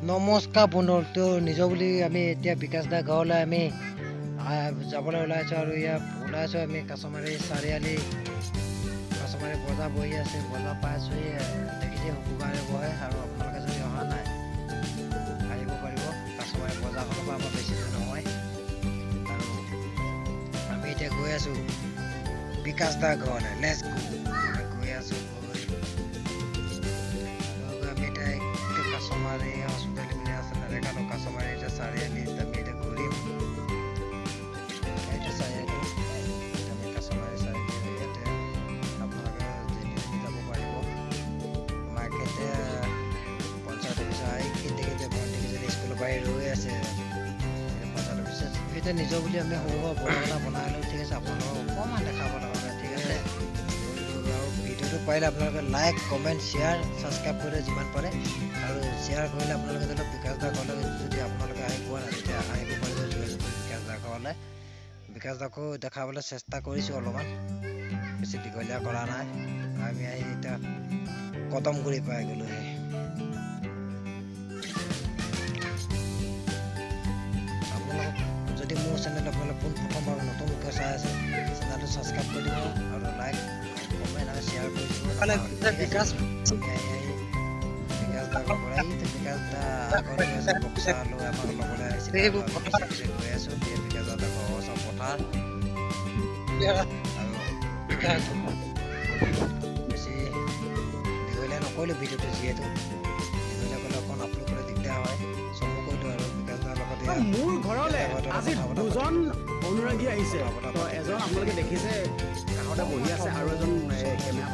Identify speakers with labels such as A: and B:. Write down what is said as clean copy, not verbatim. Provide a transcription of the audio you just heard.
A: নমস্কাৰ বন্ধুটো নিজৰ বুলি আমি এতিয়া বিকাশ দা গাঁৱলৈ আমি যাবলৈ ওলাইছোঁ আৰু ইয়াত ওলাইছোঁ আমি কাছমাৰী চাৰিআলি কাছমাৰী বজাৰ বহি আছে বজাৰ পাইছোঁহি দেখিছে শুকুৰবাৰে বহে আৰু আপোনালোকে যদি অহা নাই আহিব পাৰিব কাছমাৰী বজাৰখনৰ পৰা আমাৰ বেছি দূৰ নহয় আৰু আমি এতিয়া গৈ আছোঁ বিকাশ দা ঘৰলৈ লেটছ গৈ আছোঁ আমি এতিয়া কাছমাৰী হস্পিটেল বুলি আছে নেদেখালোঁ কাছমাৰী এতিয়া চাৰিআলি আমি এতিয়া ঘূৰিম এইটো চাৰিআলি আমি কাছমাৰী চাৰিআলি ইয়াতে আপোনালোকে যাব পাৰিব আমাক এতিয়া পঞ্চায়ত অফিচৰ আহি কেতিয়া ভণ্টিকেইজনী স্কুলৰ পৰা ৰৈ আছে পঞ্চায়ত অফিচত এতিয়া নিজৰ বুলি আমি সৰু সৰু বনাই বনাই লওঁ ঠিক আছে আপোনালোকক অকণমান দেখাব লগা ঠিক আছে আৰু ভিডিঅ'টো পাৰিলে আপোনালোকে লাইক কমেণ্ট শ্বেয়াৰ ছাবস্ক্ৰাইব কৰিলে যিমান পাৰে আৰু শ্বেয়াৰ কৰিলে আপোনালোকে ধৰি লওক বিকাশ দা ঘৰলৈ যদি আপোনালোকে আহি পোৱা নাই তেতিয়া আহিব পাৰিব বিকাশ দা ঘৰলৈ বিকাশ দাকো দেখাবলৈ চেষ্টা কৰিছোঁ অলপমান বেছি দীঘলীয়া কৰা নাই আমি আহি এতিয়া কদমগুৰি পাই গ'লোহি আপোনালোকক যদি মোৰ চেনেল আপোনালোকে পোনপ্ৰথমবাৰ নতুনকৈ চাই আছে চেনেলটো ছাবস্ক্ৰাইব কৰি দিব আৰু লাইক কমেণ্ট আৰু শ্বেয়াৰ কৰি দিব বিকাশ দা গৈ আছোঁ বিকাশ দা সহজ পথাৰ আৰু বেছি দীঘলীয়া নকৰিলোঁ ভিডিঅ'টো যিহেতু দীঘলীয়া কৰিলে অকণ আপলোড কৰিবলৈ দিগদাৰ হয় চমু কৰিলোঁ আৰু বিকাশ দাৰ লগতে
B: মোৰ ঘৰলৈ আজি দুজন অনুৰাগী আহিছে এজন আপোনালোকে দেখিছে কাষতে বহি আছে আৰু এজন কেমেৰা